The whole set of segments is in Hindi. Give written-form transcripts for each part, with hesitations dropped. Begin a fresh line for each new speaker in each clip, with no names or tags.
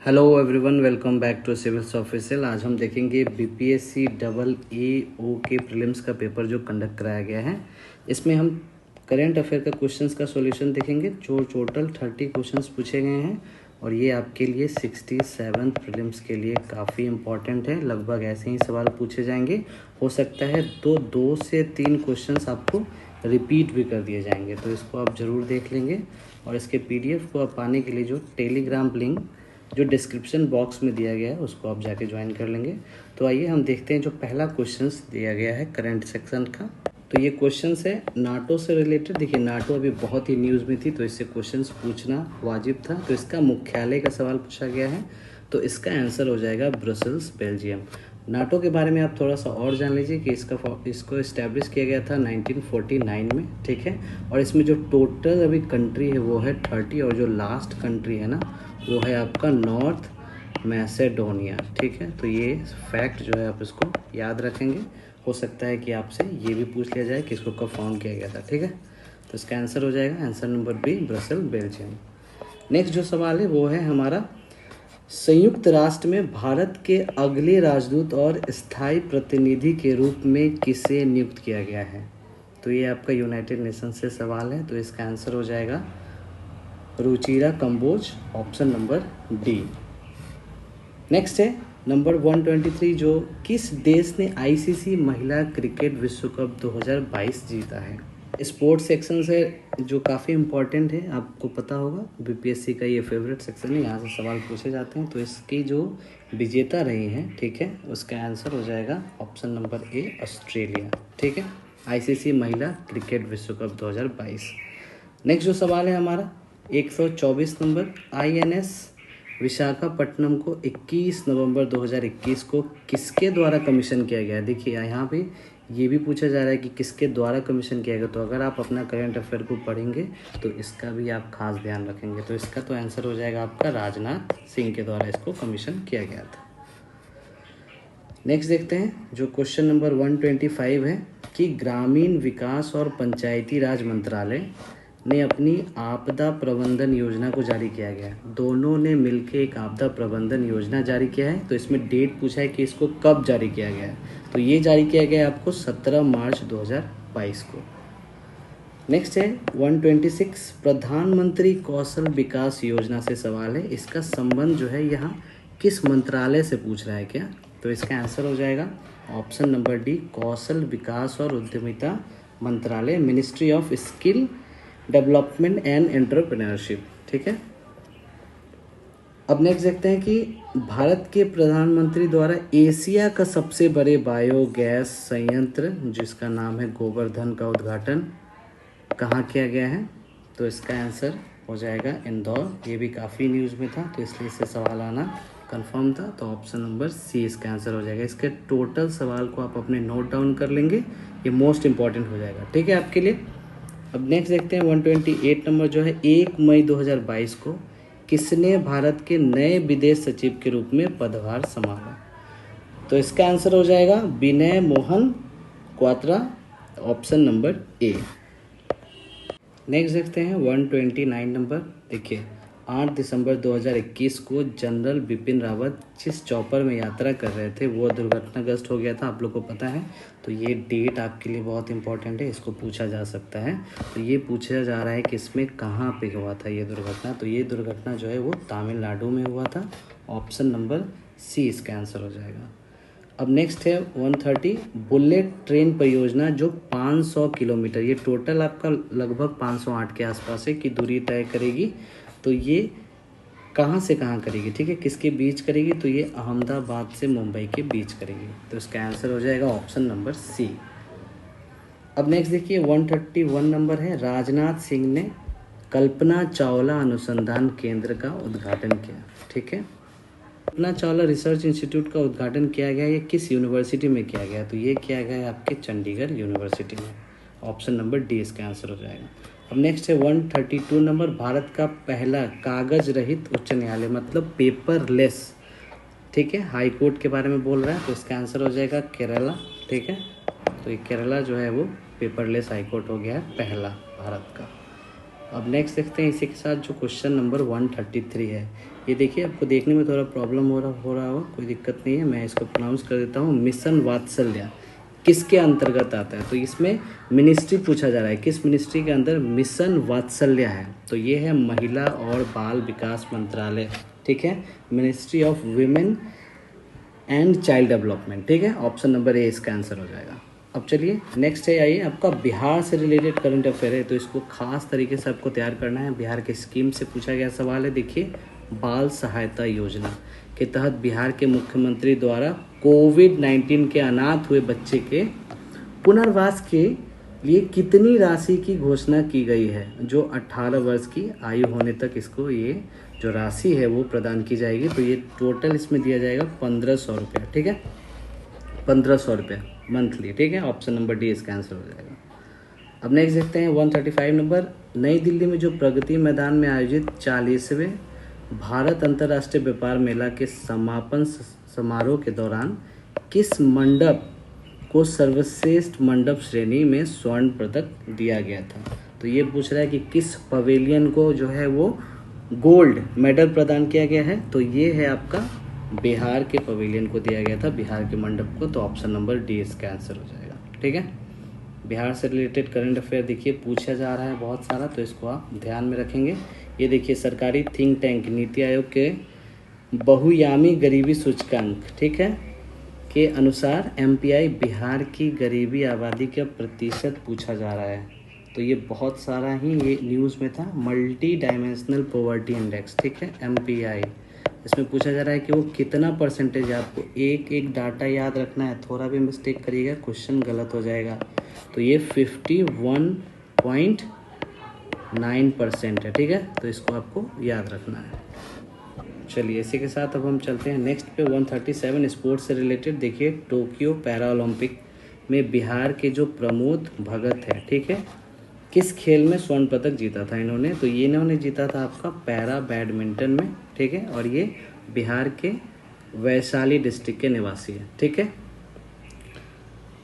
Hello everyone, welcome back to civils official. आज हम देखेंगे बीपीएससी डबल ए ओ के प्रीलिम्स का पेपर जो कंडक्ट कराया गया है। इसमें हम करंट अफेयर का क्वेश्चंस का सॉल्यूशन देखेंगे जो टोटल 30 क्वेश्चंस पूछे गए हैं और ये आपके लिए 67 प्रीलिम्स के लिए काफ़ी इंपॉर्टेंट है। लगभग ऐसे ही सवाल पूछे जाएंगे। हो सकता है तो 2 से 3 क्वेश्चंस आपको रिपीट भी कर दिए जाएंगे, तो इसको आप ज़रूर देख लेंगे। और इसके पीडीएफ को आप पाने के लिए जो टेलीग्राम लिंक जो डिस्क्रिप्शन बॉक्स में दिया गया है उसको आप जाके ज्वाइन कर लेंगे। तो आइए हम देखते हैं जो पहला क्वेश्चंस दिया गया है करंट सेक्शन का। तो ये क्वेश्चंस है नाटो से रिलेटेड। देखिए, नाटो अभी बहुत ही न्यूज़ में थी तो इससे क्वेश्चंस पूछना वाजिब था। तो इसका मुख्यालय का सवाल पूछा गया है, तो इसका आंसर हो जाएगा ब्रसेल्स, बेल्जियम। नाटो के बारे में आप थोड़ा सा और जान लीजिए कि इसको इस्टेब्लिश किया गया था 1949 में, ठीक है। और इसमें जो टोटल अभी कंट्री है वो है 30 और जो लास्ट कंट्री है ना वो है आपका नॉर्थ मैसेडोनिया, ठीक है। तो ये फैक्ट जो है आप इसको याद रखेंगे। हो सकता है कि आपसे ये भी पूछ लिया जाए कि इसको कब फाउंड किया गया था, ठीक है। तो इसका आंसर हो जाएगा answer number B, Brussels, Belgium. Next जो सवाल है वो है हमारा, संयुक्त राष्ट्र में भारत के अगले राजदूत और स्थायी प्रतिनिधि के रूप में किसे नियुक्त किया गया है। तो ये आपका यूनाइटेड नेशन से सवाल है, तो इसका आंसर हो जाएगा Ruchira Kamboj, option number D. Next है नंबर 123, जो किस देश ने आईसीसी महिला क्रिकेट विश्व कप 2022 जीता है। स्पोर्ट्स सेक्शन से जो काफ़ी इम्पोर्टेंट है, आपको पता होगा बीपीएससी का ये फेवरेट सेक्शन है, यहाँ से सवाल पूछे जाते हैं। तो इसकी जो विजेता रही हैं, ठीक है, उसका आंसर हो जाएगा ऑप्शन नंबर ए, ऑस्ट्रेलिया, ठीक है। आईसीसी महिला क्रिकेट विश्व कप 2022। नेक्स्ट जो सवाल है हमारा 124 नंबर, आईएनएस विशाखापट्टनम को 21 नवंबर 2021 को किसके द्वारा कमीशन किया गया। देखिए यहाँ पे ये भी पूछा जा रहा है कि किसके द्वारा कमीशन किया गया। तो अगर आप अपना करंट अफेयर को पढ़ेंगे तो इसका भी आप खास ध्यान रखेंगे। तो इसका तो आंसर हो जाएगा आपका राजनाथ सिंह के द्वारा इसको कमीशन किया गया था। नेक्स्ट देखते हैं जो क्वेश्चन नंबर 125 है कि ग्रामीण विकास और पंचायती राज मंत्रालय ने अपनी आपदा प्रबंधन योजना को जारी किया गया है। दोनों ने मिलकर एक आपदा प्रबंधन योजना जारी किया है। तो इसमें डेट पूछा है कि इसको कब जारी किया गया है। तो ये जारी किया गया है आपको 17 मार्च 2022 को। नेक्स्ट है 126, प्रधानमंत्री कौशल विकास योजना से सवाल है। इसका संबंध जो है यहाँ किस मंत्रालय से पूछ रहा है क्या। तो इसका आंसर हो जाएगा ऑप्शन नंबर डी, कौशल विकास और उद्यमिता मंत्रालय, ministry of skill development and entrepreneurship, ठीक है। अब नेक्स्ट देखते हैं कि भारत के प्रधानमंत्री द्वारा एशिया का सबसे बड़े बायोगैस संयंत्र जिसका नाम है गोवर्धन का उद्घाटन कहाँ किया गया है। तो इसका आंसर हो जाएगा इंदौर। ये भी काफ़ी न्यूज़ में था तो इसलिए इससे सवाल आना कंफर्म था। तो ऑप्शन नंबर सी इसका आंसर हो जाएगा। इसके टोटल सवाल को आप अपने नोट डाउन कर लेंगे, ये मोस्ट इंपॉर्टेंट हो जाएगा, ठीक है, आपके लिए। अब नेक्स्ट देखते हैं 128 नंबर जो है 1 मई 2022 को किसने भारत के नए विदेश सचिव के रूप में पदभार संभाला। तो इसका आंसर हो जाएगा Vinay Mohan Kwatra, option number A. Next देखते हैं 129 नंबर। देखिए 8 दिसंबर 2021 को जनरल बिपिन रावत जिस चॉपर में यात्रा कर रहे थे वो दुर्घटनाग्रस्त हो गया था, आप लोग को पता है। तो ये डेट आपके लिए बहुत इंपॉर्टेंट है, इसको पूछा जा सकता है। तो ये पूछा जा रहा है कि इसमें कहाँ पे हुआ था ये दुर्घटना। तो ये दुर्घटना जो है वो तमिलनाडु में हुआ था, ऑप्शन नंबर सी इसका आंसर हो जाएगा। अब नेक्स्ट है 130, बुलेट ट्रेन परियोजना जो 500 किलोमीटर, ये टोटल आपका लगभग 508 के आसपास है की दूरी तय करेगी। तो ये कहाँ से कहाँ करेगी, ठीक है, किसके बीच करेगी। तो ये अहमदाबाद से मुंबई के बीच करेगी। तो इसका आंसर हो जाएगा ऑप्शन नंबर सी। अब नेक्स्ट देखिए 131 नंबर है, राजनाथ सिंह ने कल्पना चावला अनुसंधान केंद्र का उद्घाटन किया, ठीक है। कल्पना चावला रिसर्च इंस्टीट्यूट का उद्घाटन किया गया, ये किस यूनिवर्सिटी में किया गया। तो ये किया गया है आपके चंडीगढ़ यूनिवर्सिटी में, ऑप्शन नंबर डी इसका आंसर हो जाएगा। अब नेक्स्ट है 132 नंबर, भारत का पहला कागज रहित उच्च न्यायालय मतलब पेपरलेस, ठीक है, हाई कोर्ट के बारे में बोल रहा है। तो इसका आंसर हो जाएगा केरला, ठीक है। तो ये केरला जो है वो पेपरलेस हाई कोर्ट हो गया है पहला भारत का। अब नेक्स्ट देखते हैं इसी के साथ जो क्वेश्चन नंबर 133 है, ये देखिए, आपको देखने में थोड़ा प्रॉब्लम हो रहा हो, कोई दिक्कत नहीं है, मैं इसको प्रोनाउंस कर देता हूँ। मिशन वात्सल्य किसके अंतर्गत आता है? तो इसमें मिनिस्ट्री पूछा जा रहा है, किस मिनिस्ट्री के अंदर मिशन वात्सल्य है? तो ये है महिला और बाल विकास मंत्रालय, ठीक है, ministry of women and child development, ठीक है। ऑप्शन नंबर ए इसका आंसर हो जाएगा। अब चलिए नेक्स्ट है, आइए, आपका बिहार से रिलेटेड करंट अफेयर है, तो इसको खास तरीके से आपको तैयार करना है। बिहार के स्कीम से पूछा गया सवाल है। देखिए, बाल सहायता योजना के तहत बिहार के मुख्यमंत्री द्वारा कोविड-19 के अनाथ हुए बच्चे के पुनर्वास के लिए कितनी राशि की घोषणा की गई है? जो 18 वर्ष की आयु होने तक इसको ये जो राशि है वो प्रदान की जाएगी। तो ये टोटल इसमें दिया जाएगा 1500 रुपया, ठीक है, 1500 रुपया मंथली, ठीक है। ऑप्शन नंबर डी इसका आंसर हो जाएगा। अब नेक्स्ट देखते हैं 135 नंबर, नई दिल्ली में जो प्रगति मैदान में आयोजित 40वें भारत अंतर्राष्ट्रीय व्यापार मेला के समापन समारोह के दौरान किस मंडप को सर्वश्रेष्ठ मंडप श्रेणी में स्वर्ण पदक दिया गया था? तो ये पूछ रहा है कि किस पवेलियन को जो है वो गोल्ड मेडल प्रदान किया गया है? तो ये है आपका बिहार के पवेलियन को दिया गया था, बिहार के मंडप को। तो ऑप्शन नंबर डी इसका आंसर हो जाएगा, ठीक है। बिहार से रिलेटेड करंट अफेयर देखिए पूछा जा रहा है बहुत सारा, तो इसको आप ध्यान में रखेंगे। ये देखिए, सरकारी थिंक टैंक नीति आयोग के बहुआयामी गरीबी सूचकांक, ठीक है, के अनुसार एमपीआई बिहार की गरीबी आबादी का प्रतिशत पूछा जा रहा है। तो ये बहुत सारा ही ये न्यूज़ में था, मल्टी डायमेंशनल पॉवर्टी इंडेक्स, ठीक है, एमपीआई। इसमें पूछा जा रहा है कि वो कितना परसेंटेज है। आपको एक एक डाटा याद रखना है, थोड़ा भी मिस्टेक करिएगा क्वेश्चन गलत हो जाएगा। तो ये 51.9% है, ठीक है, तो इसको आपको याद रखना है। चलिए इसी के साथ अब हम चलते हैं नेक्स्ट पे 137 स्पोर्ट्स से रिलेटेड। देखिए, टोक्यो पैरा ओलंपिक में बिहार के जो प्रमोद भगत है, ठीक है, किस खेल में स्वर्ण पदक जीता था इन्होंने? तो ये इन्होंने जीता था आपका पैरा बैडमिंटन में, ठीक है, और ये बिहार के वैशाली डिस्ट्रिक्ट के निवासी है, ठीक है।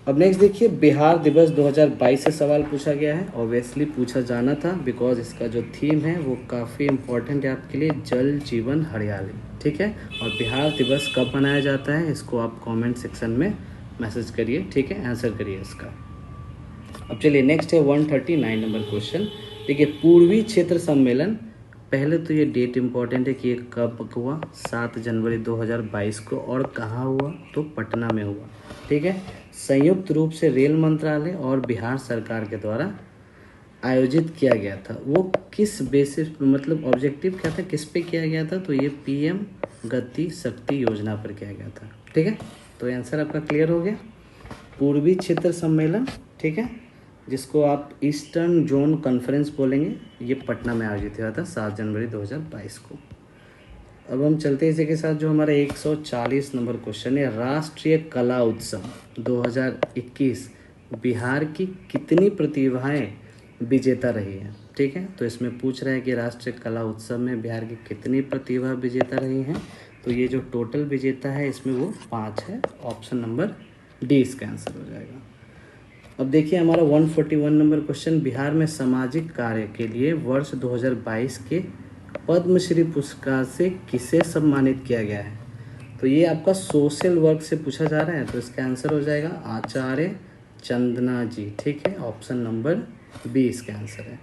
अब नेक्स्ट देखिए, बिहार दिवस 2022 से सवाल पूछा गया है। ऑब्वियसली पूछा जाना था, बिकॉज इसका जो थीम है वो काफ़ी इंपॉर्टेंट है आपके लिए, जल जीवन हरियाली, ठीक है। और बिहार दिवस कब मनाया जाता है इसको आप कमेंट सेक्शन में मैसेज करिए, ठीक है, आंसर करिए इसका। अब चलिए नेक्स्ट है 139 नंबर क्वेश्चन। देखिए, पूर्वी क्षेत्र सम्मेलन, पहले तो ये डेट इम्पॉर्टेंट है कि ये कब हुआ, 7 जनवरी 2022 को, और कहाँ हुआ? तो पटना में हुआ, ठीक है। संयुक्त रूप से रेल मंत्रालय और बिहार सरकार के द्वारा आयोजित किया गया था। वो किस बेसिस, मतलब ऑब्जेक्टिव क्या था, किस पे किया गया था? तो ये पीएम गति शक्ति योजना पर किया गया था, ठीक है। तो आंसर आपका क्लियर हो गया, पूर्वी क्षेत्र सम्मेलन, ठीक है, जिसको आप ईस्टर्न जोन कॉन्फ्रेंस बोलेंगे, ये पटना में आयोजित हुआ था 7 जनवरी 2022 को। अब हम चलते हैं इसी के साथ, जो हमारा 140 नंबर क्वेश्चन है, राष्ट्रीय कला उत्सव 2021 बिहार की कितनी प्रतिभाएं विजेता रही है, ठीक है। तो इसमें पूछ रहा है कि राष्ट्रीय कला उत्सव में बिहार की कितनी प्रतिभा विजेता रही हैं? तो ये जो टोटल विजेता है इसमें वो 5 है, ऑप्शन नंबर डी इसका आंसर हो जाएगा। अब देखिए हमारा 141 नंबर क्वेश्चन, बिहार में सामाजिक कार्य के लिए वर्ष 2022 के पद्मश्री पुरस्कार से किसे सम्मानित किया गया है? तो ये आपका सोशल वर्क से पूछा जा रहा है, तो इसका आंसर हो जाएगा आचार्य चंदना जी, ठीक है, ऑप्शन नंबर बी इसका आंसर है।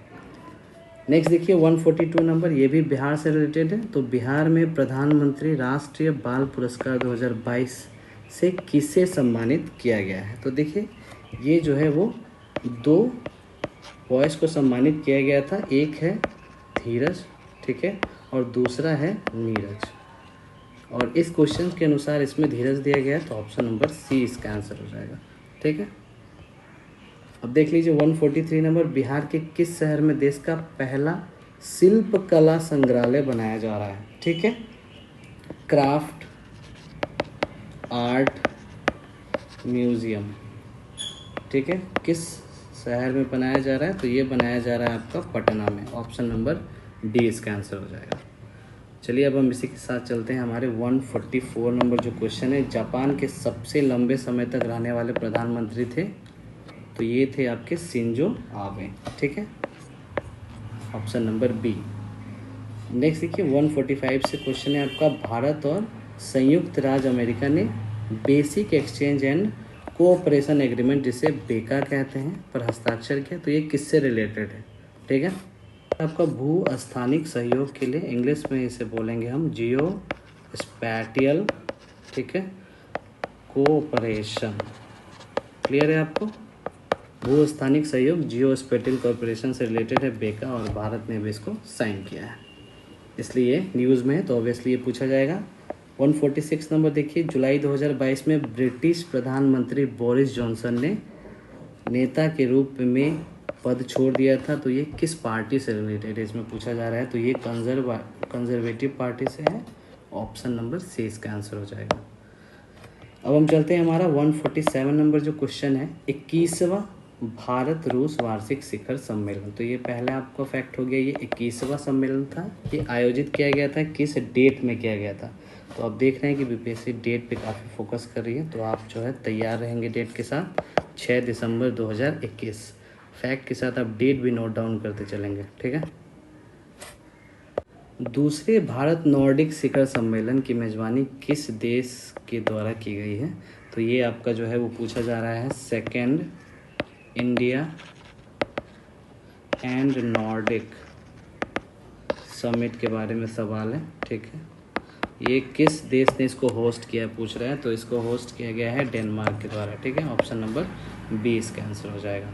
नेक्स्ट देखिए 142 नंबर, ये भी बिहार से रिलेटेड है। तो बिहार में प्रधानमंत्री राष्ट्रीय बाल पुरस्कार 2022 से किसे सम्मानित किया गया है? तो देखिए, ये जो है वो 2 बॉयज़ को सम्मानित किया गया था, एक है धीरज, ठीक है, और दूसरा है नीरज। और इस क्वेश्चन के अनुसार इसमें धीरज दिया गया है, तो ऑप्शन नंबर सी इसका आंसर हो जाएगा, ठीक है। अब देख लीजिए 143 नंबर, बिहार के किस शहर में देश का पहला शिल्प कला संग्रहालय बनाया जा रहा है? ठीक है, क्राफ्ट आर्ट म्यूजियम, ठीक है, किस शहर में बनाया जा रहा है? तो ये बनाया जा रहा है आपका पटना में, ऑप्शन नंबर डी इसका आंसर हो जाएगा। चलिए अब हम इसी के साथ चलते हैं हमारे 144 नंबर जो क्वेश्चन है, जापान के सबसे लंबे समय तक रहने वाले प्रधानमंत्री थे, तो ये थे आपके शिंजो आबे, ठीक है, ऑप्शन नंबर बी। नेक्स्ट देखिए 145 से क्वेश्चन है आपका, भारत और संयुक्त राज्य अमेरिका ने basic exchange and cooperation agreement, जिसे बेका कहते हैं, पर हस्ताक्षर किया। तो ये किससे रिलेटेड है? ठीक है, आपका भू स्थानिक सहयोग के लिए इंग्लिश में इसे बोलेंगे हम जियो स्पैटियल, ठीक है, कोऑपरेशन। क्लियर है आपको? भू स्थानिक सहयोग जियो स्पैटियल कोऑपरेशन से रिलेटेड है बेका, और भारत ने भी इसको साइन किया है, इसलिए न्यूज़ में है, तो ऑब्वियसली ये पूछा जाएगा। 146 नंबर देखिए, जुलाई 2022 में ब्रिटिश प्रधानमंत्री बोरिस जॉनसन ने नेता के रूप में पद छोड़ दिया था। तो ये किस पार्टी से रिलेटेड है, इसमें पूछा जा रहा है। तो ये कंजर्वेटिव पार्टी से है। ऑप्शन नंबर सी इसका आंसर हो जाएगा। अब हम चलते हैं, हमारा 147 नंबर जो क्वेश्चन है, 21वां भारत रूस वार्षिक शिखर सम्मेलन। तो ये पहला आपका फैक्ट हो गया, ये 21वां सम्मेलन था। ये आयोजित किया गया था, किस डेट में किया गया था? तो आप देख रहे हैं कि बीपीएससी डेट पे काफ़ी फोकस कर रही है, तो आप जो है तैयार रहेंगे डेट के साथ। 6 दिसंबर 2021 फैक्ट के साथ आप डेट भी नोट डाउन करते चलेंगे, ठीक है। दूसरे भारत नॉर्डिक शिखर सम्मेलन की मेजबानी किस देश के द्वारा की गई है? तो ये आपका जो है वो पूछा जा रहा है, second India and Nordic summit के बारे में सवाल है, ठीक है। ये किस देश ने इसको होस्ट किया है पूछ रहा है, तो इसको होस्ट किया गया है डेनमार्क के द्वारा, ठीक है। ऑप्शन नंबर बी इसका आंसर हो जाएगा।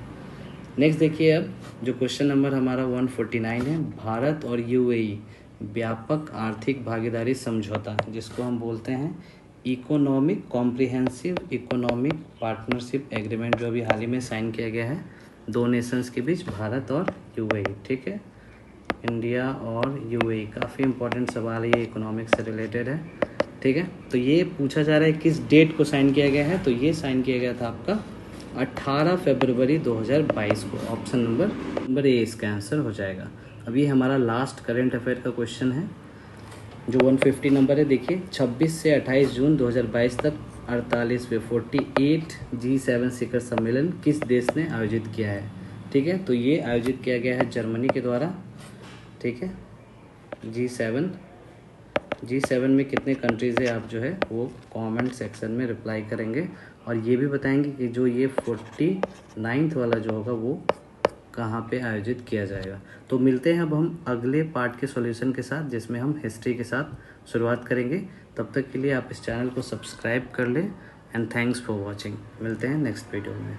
नेक्स्ट देखिए, अब जो क्वेश्चन नंबर हमारा 149 है, भारत और यूएई व्यापक आर्थिक भागीदारी समझौता, जिसको हम बोलते हैं economic comprehensive economic partnership agreement, जो अभी हाल ही में साइन किया गया है दो नेशंस के बीच, भारत और यूएई, ठीक है। इंडिया और यूएई, काफ़ी इंपॉर्टेंट सवाल है ये, इकोनॉमिक से रिलेटेड है, ठीक है। तो ये पूछा जा रहा है किस डेट को साइन किया गया है, तो ये साइन किया गया था आपका 18 फरवरी 2022 को। ऑप्शन नंबर ए इसका आंसर हो जाएगा। अब ये हमारा लास्ट करंट अफेयर का क्वेश्चन है, जो 150 नंबर है। देखिए, 26 से 28 जून 2022 तक 48वें 48 G7 शिखर सम्मेलन किस देश ने आयोजित किया है? ठीक है, तो ये आयोजित किया गया है जर्मनी के द्वारा, ठीक है। G7 में कितने कंट्रीज़ है, आप जो है वो कमेंट सेक्शन में रिप्लाई करेंगे, और ये भी बताएंगे कि जो ये 49th वाला जो होगा वो कहाँ पे आयोजित किया जाएगा। तो मिलते हैं अब हम अगले पार्ट के सॉल्यूशन के साथ, जिसमें हम हिस्ट्री के साथ शुरुआत करेंगे। तब तक के लिए आप इस चैनल को सब्सक्राइब कर लें, एंड थैंक्स फॉर वॉचिंग। मिलते हैं नेक्स्ट वीडियो में।